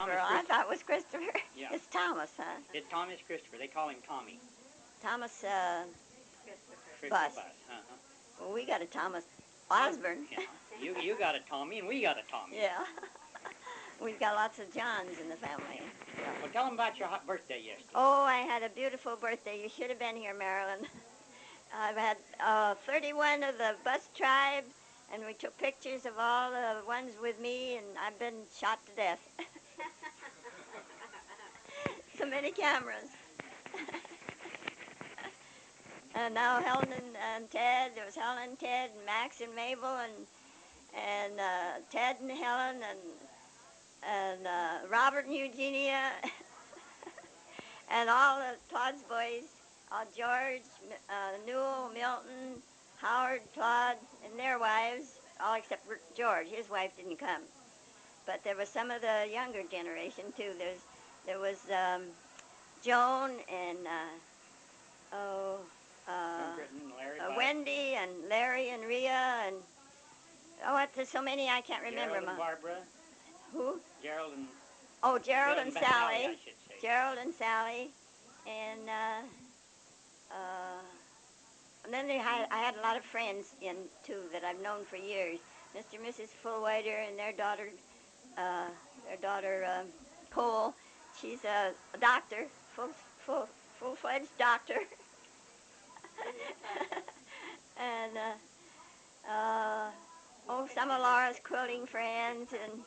Christopher. I thought it was Christopher. Yeah. It's Thomas, huh? It's Thomas Christopher. They call him Tommy. Thomas Christopher Buss. Uh-huh. Well, we got a Thomas Osborne. Yeah. You got a Tommy and we got a Tommy. Yeah. We've got lots of Johns in the family. Yeah. Well, tell them about your hot birthday yesterday. Oh, I had a beautiful birthday. You should have been here, Marilyn. I've had 31 of the Buss tribe, and we took pictures of all the ones with me, and I've been shot to death. So many cameras. And now Helen and Ted. There was Helen and Ted, and Max and Mabel, and Ted and Helen, and Robert and Eugenia, and all the Claude's boys, George, Newell, Milton, Howard, Claude, and their wives, all except George. His wife didn't come. But there was some of the younger generation, too. There was Joan and Wendy and Larry and Rhea and there's so many I can't remember. Gerald and Barbara. Who? Gerald and. Oh, Gerald and Sally. I should say. Gerald and Sally, and then I had a lot of friends in too that I've known for years. Mr. and Mrs. Fullwider and their daughter Cole. She's a doctor, full-fledged doctor. And some of Laura's quilting friends and.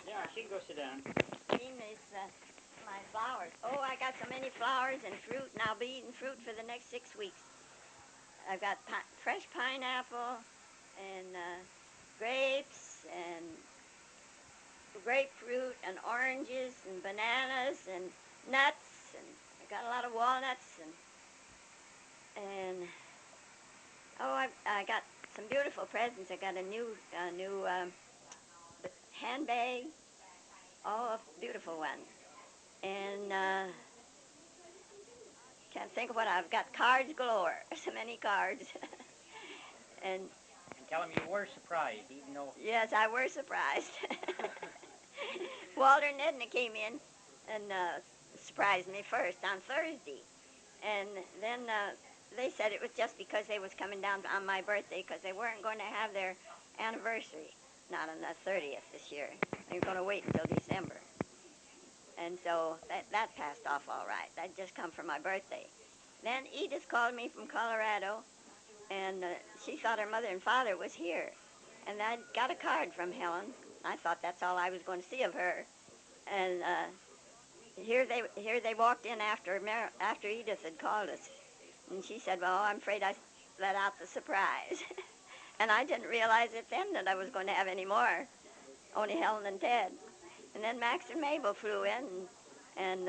Yeah, she can go sit down. My flowers. Oh, I got so many flowers and fruit, and I'll be eating fruit for the next 6 weeks. I've got fresh pineapple and grapes and grapefruit and oranges and bananas and nuts, and I got a lot of walnuts and I got some beautiful presents. I got a new handbag, all a beautiful one, and can't think of what I've got. Cards galore, so many cards, and tell him you were surprised, even though. Yes, I were surprised. Walter and Edna came in and surprised me first on Thursday, and then they said it was just because they was coming down on my birthday because they weren't going to have their anniversary, not on the 30th this year. They were going to wait until December. And so that passed off all right. That just come for my birthday. Then Edith called me from Colorado, and she thought her mother and father was here. And I got a card from Helen. I thought that's all I was going to see of her. And here they walked in after Edith had called us. And she said, well, I'm afraid I let out the surprise. And I didn't realize it then that I was going to have any more, only Helen and Ted. And then Max and Mabel flew in, and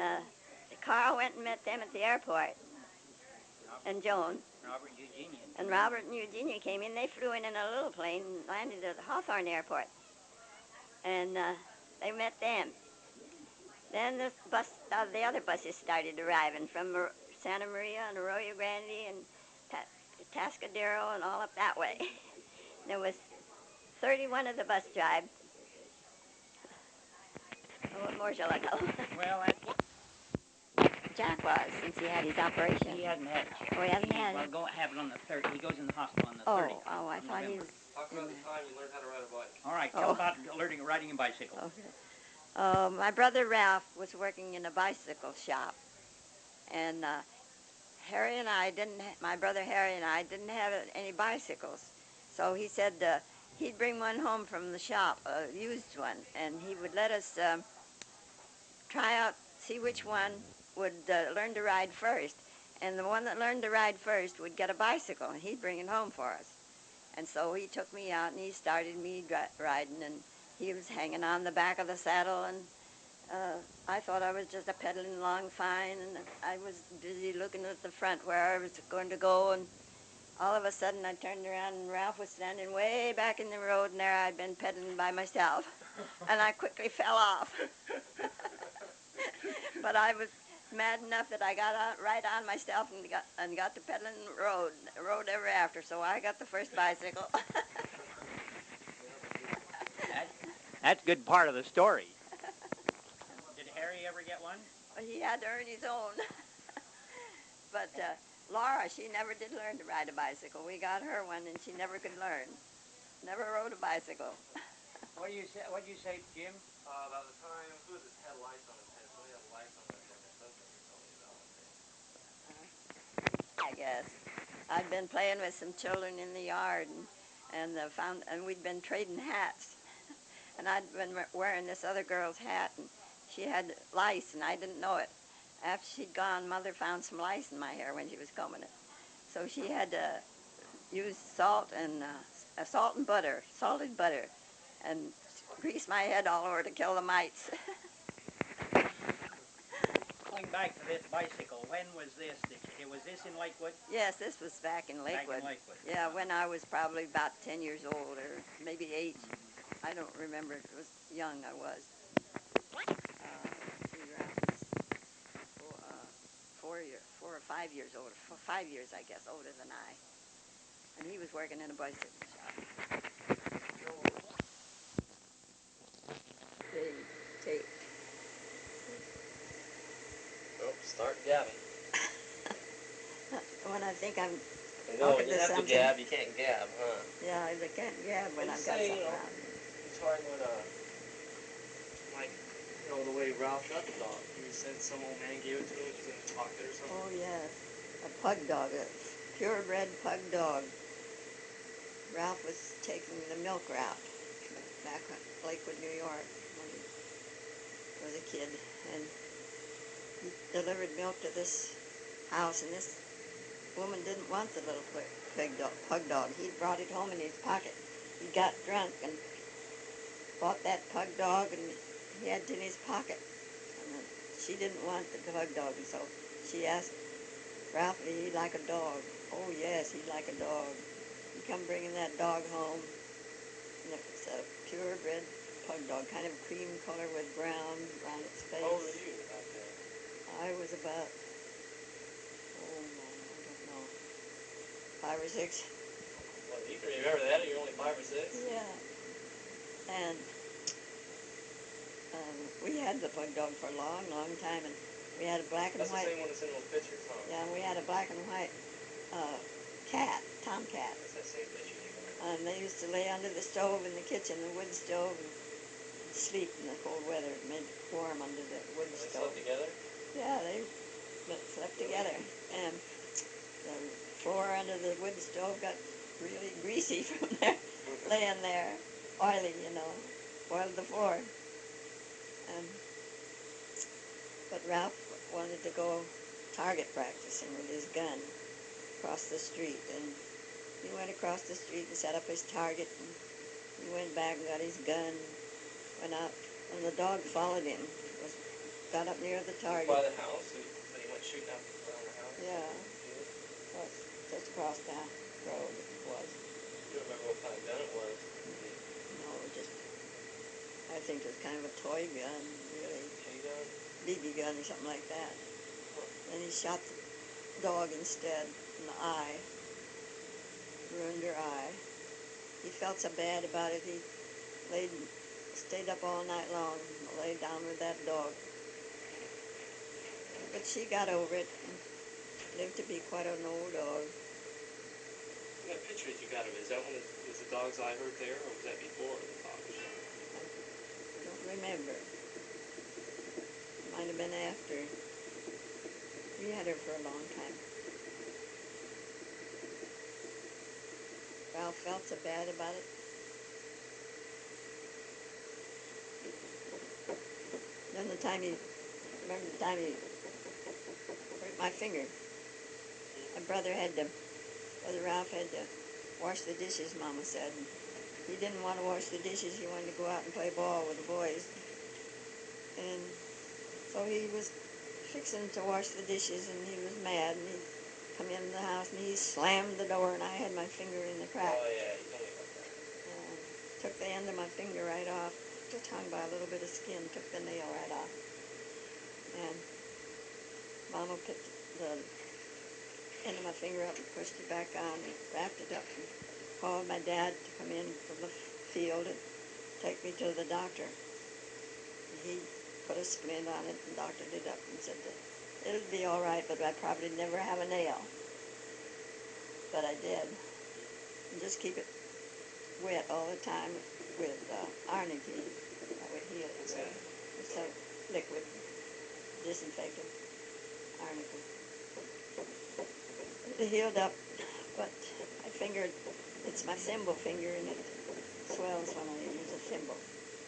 Carl went and met them at the airport, and Joan. Robert and Eugenia. And Robert and Eugenia came in. They flew in a little plane and landed at Hawthorne Airport. And they met them. Then the other buses started arriving from Santa Maria and Arroyo Grande and Tascadero and all up that way. There was 31 of the Buss tribe. Oh, what more shall I tell? Well, Jack was, since he had his operation. He hasn't had it. Oh, he hasn't had it? Well, go have it on the 30th. He goes in the hospital on the 30th. Oh, I thought he was... Talk about the time you learned how to ride a bike. All right, tell about riding a bicycle. Okay. My brother Ralph was working in a bicycle shop, and my brother Harry and I didn't have any bicycles. So he said he'd bring one home from the shop, a used one, and he would let us try out, see which one would learn to ride first. And the one that learned to ride first would get a bicycle, and he'd bring it home for us. And so he took me out, and he started me riding, and he was hanging on the back of the saddle, and I thought I was just pedaling along fine, and I was busy looking at the front where I was going to go, and all of a sudden I turned around, and Ralph was standing way back in the road, and there I'd been pedaling by myself, and I quickly fell off. But I was mad enough that I got right on myself and got to pedaling the road ever after, so I got the first bicycle. That's a good part of the story. Did Harry ever get one? He had to earn his own. But Laura, she never did learn to ride a bicycle. We got her one, and she never could learn. Never rode a bicycle. What do you say? What do you say, Jim? About the time, who was this, had lights on his head? Somebody had lights on their head. My cousin ever told me about it. I guess. I'd been playing with some children in the yard, and we'd been trading hats. And I'd been wearing this other girl's hat, and she had lice, and I didn't know it. After she'd gone, Mother found some lice in my hair when she was combing it. So she had to use salt and butter, salted butter, and grease my head all over to kill the mites. Going back to this bicycle, when was this? Was this in Lakewood? Yes, this was back in Lakewood. Back in Lakewood. Yeah, when I was probably about 10 years old, or maybe 8. I don't remember. It was young I was. Let's see, around 4 or 5 years older. 5 years, I guess, older than I. And he was working in a bicycle shop. Tape. Oh, start gabbing. When I think I'm No, talking you to have to something. gab, you can't gab, huh? Yeah, I can't gab when They I've got say, something you know, around me. it's hard when, like, you know, the way Ralph got the dog. He said some old man gave it to him, he was in his pocket or something. Oh, yes. A pug dog, a purebred pug dog. Ralph was taking the milk route back in Lakewood, New York, when he was a kid. And he delivered milk to this house, and this woman didn't want the little pug dog. He brought it home in his pocket. He got drunk and bought that pug dog, and he had it in his pocket. And she didn't want the pug dog, and so she asked Ralph if he'd like a dog. Oh, yes, he'd like a dog. He come bringing that dog home, and it was a purebred pug dog, kind of cream color with brown around its face. How old were you out there? I was about, I don't know, 5 or 6. Well, you can remember that, you're only 5 or 6? Yeah. And we had the pug dog for a long, long time, and we had a black and That's white. the same one that's in those pictures, huh? Yeah, and we had a black and white cat, tomcat. That's that same picture you got. And they used to lay under the stove in the kitchen, the wood stove, and sleep in the cold weather. It made it warm under the wood They stove. slept together? Yeah, they slept together. And the floor under the wood stove got really greasy from their laying there, oily, oiled the floor. But Ralph wanted to go target practicing with his gun across the street, and he went across the street and set up his target, and he went back and got his gun, went out, and the dog followed him, got up near the target. By the house? So he went shooting up around the house? Yeah, was just across the road it was. You don't remember what kind of gun it was? No, I think it was kind of a toy gun, really. Gun? BB gun or something like that. And he shot the dog instead in the eye, ruined her eye. He felt so bad about it, he stayed up all night long, laid down with that dog. But she got over it and lived to be quite an old dog. That picture that you got of it, is that when was the dog's eye hurt there, or was that before the dog was shot? I don't remember. Might have been after. We had her for a long time. Ralph felt so bad about it. Then remember the time he hurt my finger. Brother Ralph had to wash the dishes, Mama said. He didn't want to wash the dishes, he wanted to go out and play ball with the boys. And so he was fixing to wash the dishes, and he was mad, and he come into the house, and he slammed the door, and I had my finger in the crack. Oh, yeah, you told me about that. Took the end of my finger right off, just hung by a little bit of skin, took the nail right off. And Mama picked the end of my finger up and pushed it back on and wrapped it up and called my dad to come in from the field. And take me to the doctor. He put a splint on it and doctored it up and said that it'll be all right, but I probably never have a nail. But I did. And just keep it wet all the time with arnica. That would heal it. What's that? It's a liquid disinfectant, arnica. It healed up, but I fingered, it's my thimble finger and it swells when I use a thimble.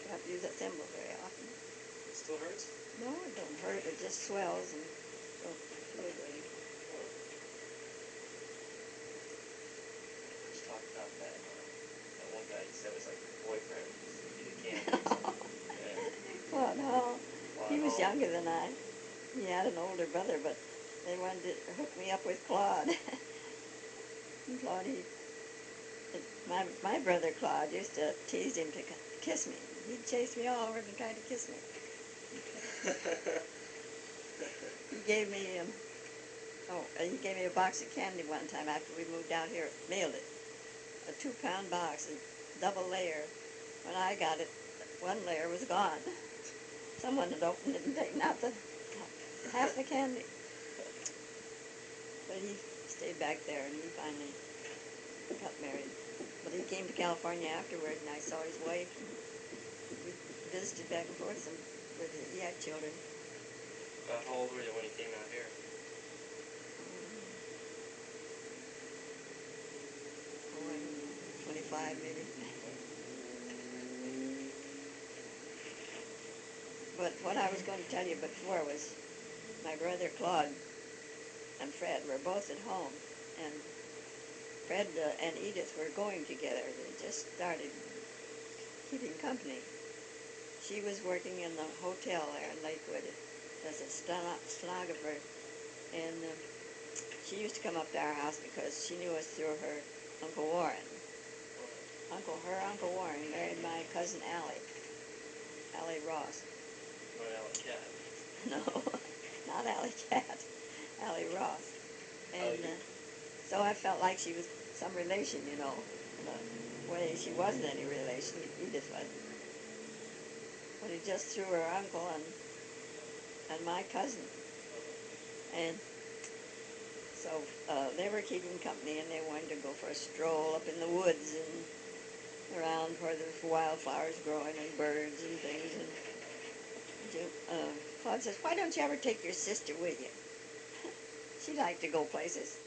You have to use a thimble very often. It still hurts? No, it don't hurt, it just swells and don't feel good. Just talked about that. That one guy, he said it was like your boyfriend. He did candy. Well, no, he was Wow. younger than I. He had an older brother, but they wanted to hook me up with Claude. And Claude, my brother Claude used to tease him to kiss me. He'd chase me all over and try to kiss me. He gave me he gave me a box of candy one time after we moved out here. Mailed it, a 2-pound box, a double layer. When I got it, one layer was gone. Someone had opened it and taken out half the candy. But he stayed back there and he finally got married. But he came to California afterward and I saw his wife. We visited back and forth and he had children. How old were you when he came out here? Oh, I'm 25 maybe. But what I was going to tell you before was my brother Claude and Fred were both at home, and Fred and Edith were going together. They just started keeping company. She was working in the hotel there in Lakewood as a stenographer, and she used to come up to our house because she knew us through her Uncle Warren. Her Uncle Warren married my cousin Allie Ross. Not Alec Cat. No, not Allie Cat, Allie Ross. And so I felt like she was some relation, you know, in a way she wasn't any relation. Edith wasn't. But he just threw her uncle and my cousin. And so they were keeping company and they wanted to go for a stroll up in the woods and around where there's wildflowers growing and birds and things. And Claude says, why don't you ever take your sister with you? She liked to go places.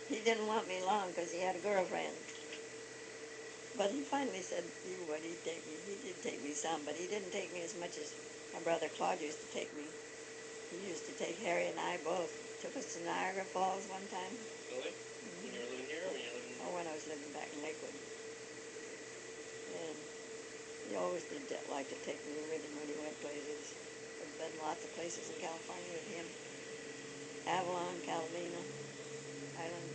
He didn't want me long because he had a girlfriend. But he finally said he would. He'd take me. He did take me some, but he didn't take me as much as my brother Claude used to take me. He used to take Harry and I both. Took us to Niagara Falls one time. Really? When you were living here or when you were living... Oh, when I was living back in Lakewood. And he always did like to take me with him when he went places. I've been lots of places in California with him. Avalon, Catalina, Island.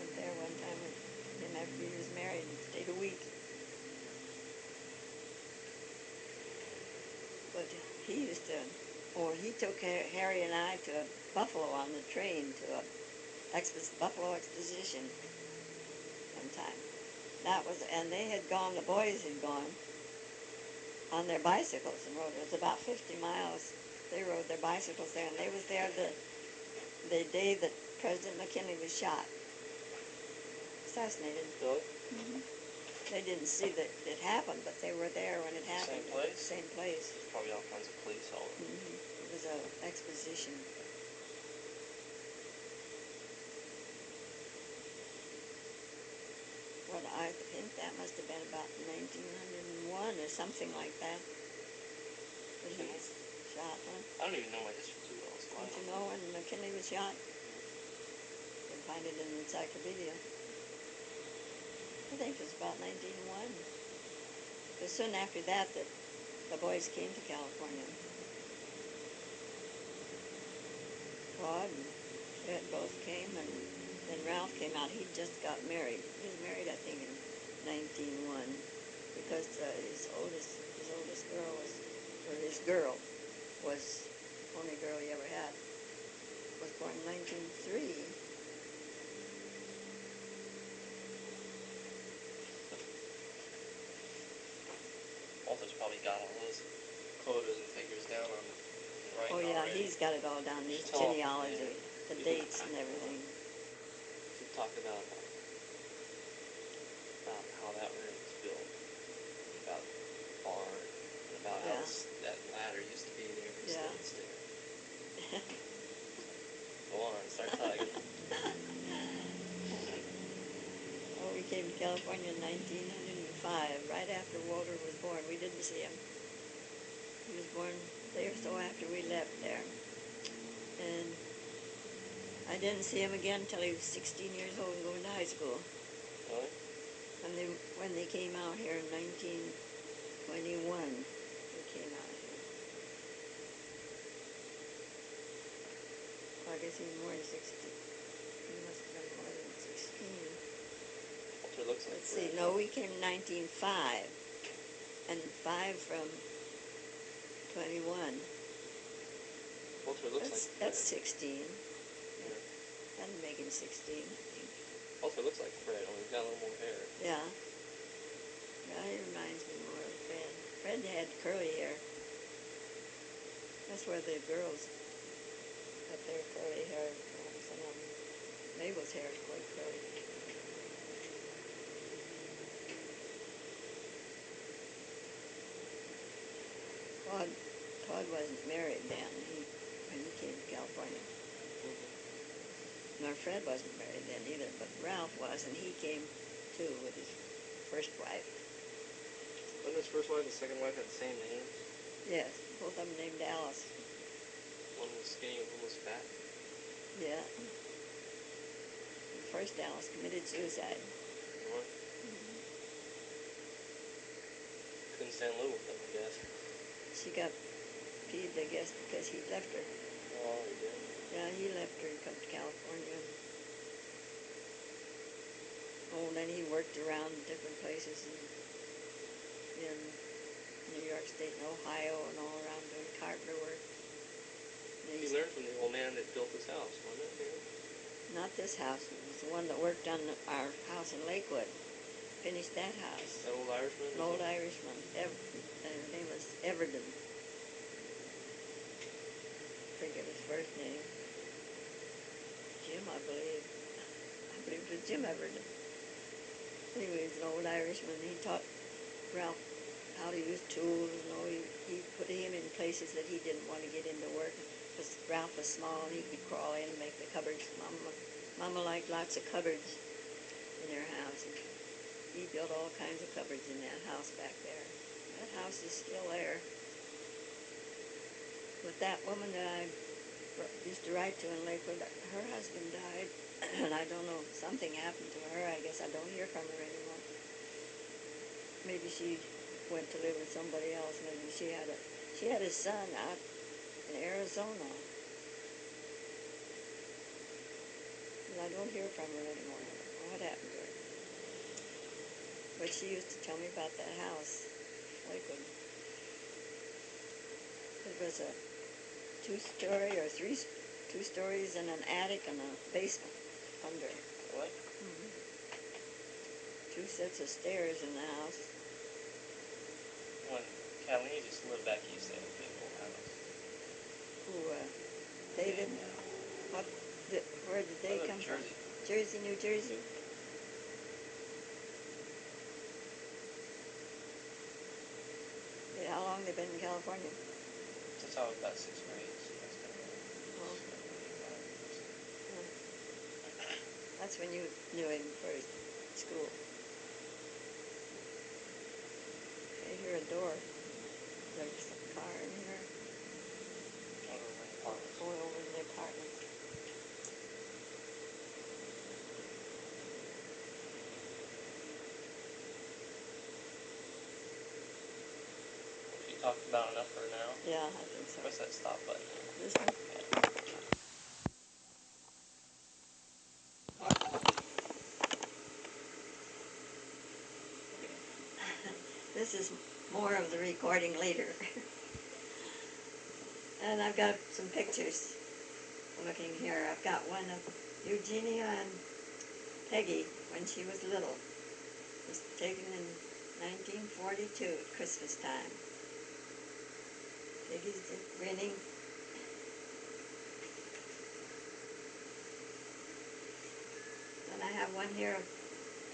Went there one time with him after he was married and stayed a week. But he used to, he took Harry and I to Buffalo on the train to a Buffalo Exposition one time. And they had gone, the boys had gone on their bicycles and rode. It was about 50 miles. They rode their bicycles there, and they was there the day that President McKinley was shot, assassinated. Really? Mm-hmm. They didn't see that it happened, but they were there when it happened. Same place? Same place. There's probably all kinds of police all over. Mm-hmm. It was an exposition. Well, I think that must have been about 1901 or something like that. But he was shot, huh? I don't even know my history too well, so Don't you know when McKinley was shot? You can find it in the encyclopedia. I think it was about 1901. It was soon after that that the boys came to California. Claude and Fred both came, and then Ralph came out. He just got married. He was married, I think, in 1901, because his oldest girl his girl was the only girl he ever had. Was born in 1903. probably got all those quotas and figures down on writing Oh yeah, already. he's got it all down, his Tell him, genealogy, yeah. the dates and everything. To talk about how that room was built, about the barn, and about how Yeah. that ladder used to be there. Yeah. Go on, start talking. Oh, we came to California in 1905, right after Walter was born. We didn't see him. He was born a day or so after we left there. And I didn't see him again until he was 16 years old and going to high school. Really? When they came out here in 1921, they came out here. Well, I guess he was more than 60. He must have been more than 16. Walter looks like Let's see. Fred. No, we came in 1905, and 5 from 21. Walter looks like Fred. That's 16. Yeah. That'd make him 16, I think. Walter looks like Fred, only he's got a little more hair. Yeah. Yeah, he reminds me more of Fred. Fred had curly hair. That's where the girls got their curly hair. Some of them. Mabel's hair is quite curly. Claude wasn't married then when he came to California. Nor Fred wasn't married then either, but Ralph was, and he came too with his first wife. Wasn't his first wife and second wife had the same names? Yes, both of them named Alice. One was skinny and one was fat. Yeah. The first Alice committed suicide. What? Couldn't stand living with him, I guess. She got peeved, I guess, because he left her. Oh, he did. Yeah, he left her and come to California. Oh, and then he worked around different places in New York State and Ohio and all around doing carpenter work. He learned from the old man that built this house, wasn't it? Yeah. Not this house. It was the one that worked on our house in Lakewood. Finished that house. That old Irishman? An old Irishman. His name was Everton. Forget his first name. Jim, I believe. I believe it was Jim Everton. Anyway, he's an old Irishman. He taught Ralph how to use tools. He put him in places that he didn't want to get into work. Because Ralph was small and he could crawl in and make the cupboards. Mama liked lots of cupboards in her house. He built all kinds of cupboards in that house back there. That house is still there. But that woman that I used to write to in Lakewood, her husband died, and I don't know, something happened to her. I guess I don't hear from her anymore. Maybe she went to live with somebody else. Maybe she had a son out in Arizona. And I don't hear from her anymore. I don't know what happened to her. But she used to tell me about that house, Lakewood. It was a two-story or two stories and an attic and a basement under. What? Mm-hmm. 2 sets of stairs in the house. When Kathleen used to live back east, they had a big old house. Who, David? Where did they come from? Jersey, New Jersey. Yeah, how long they been in California? Since I was about 6th grade, so that's kind of Oh. That's when you knew him first, school. I hear a door. There's a car in here. Going over in the apartment. She talked about enough for now. Yeah, I think so. Press that stop button. This one? This is more of the recording later. And I've got some pictures looking here. I've got one of Eugenia and Peggy when she was little. It was taken in 1942 at Christmas time. Piggy's just grinning. And I have one here of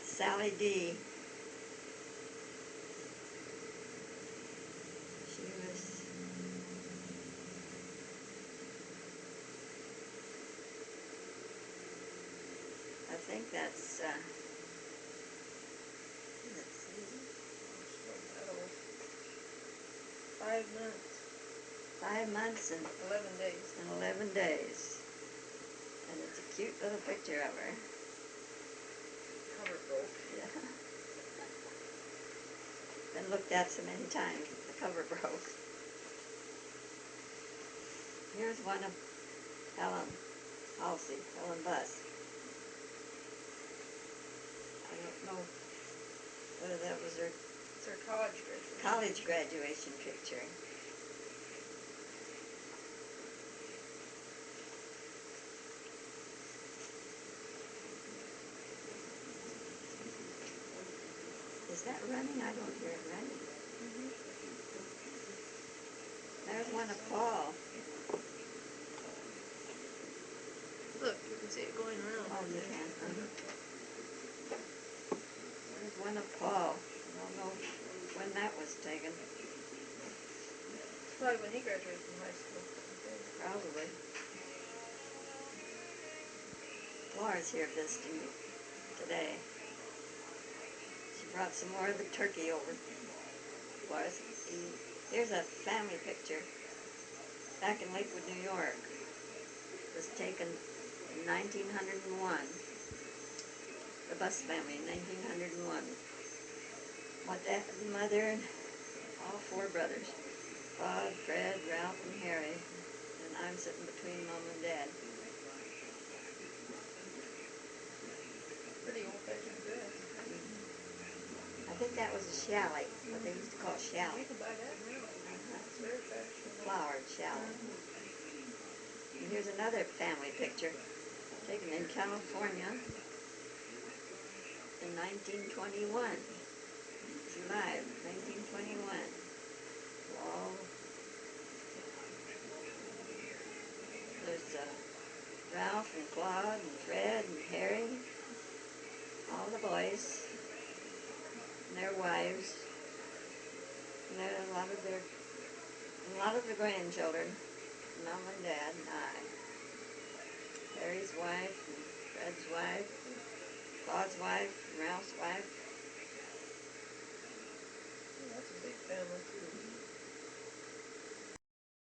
Sally D. She was I think that's let's see, 5 months. 5 months and 11 days. 11 days. And it's a cute little picture of her. Cover broke. Yeah. Been looked at so many times, the cover broke. Here's one of Helen Buss. I don't know whether that was her It's her college graduation. college graduation picture. Is that running? I don't hear it running. There's one of Paul. Look, you can see it going around. Oh, you can. There's one of Paul. I don't know when that was taken. Probably when he graduated from high school. Probably. Laura's here visiting me today. She brought some more of the turkey over for us. Here's a family picture back in Lakewood, New York. It was taken in 1901. The Buss family in 1901. The mother and all 4 brothers. Claude, Fred, Ralph, and Harry. And I'm sitting between Mom and Dad. Pretty old-fashioned dress. I think that was a chalet, what they used to call You chalet. can buy that now. It's very fashionable. Flowered chalet. And here's another family picture taken in California in 1921. July of 1921. All there's Ralph and Claude and Fred and Harry, all the boys and their wives, and there are a lot of the grandchildren, Mom and Dad and I. Harry's wife and Fred's wife, Claude's wife and Ralph's wife.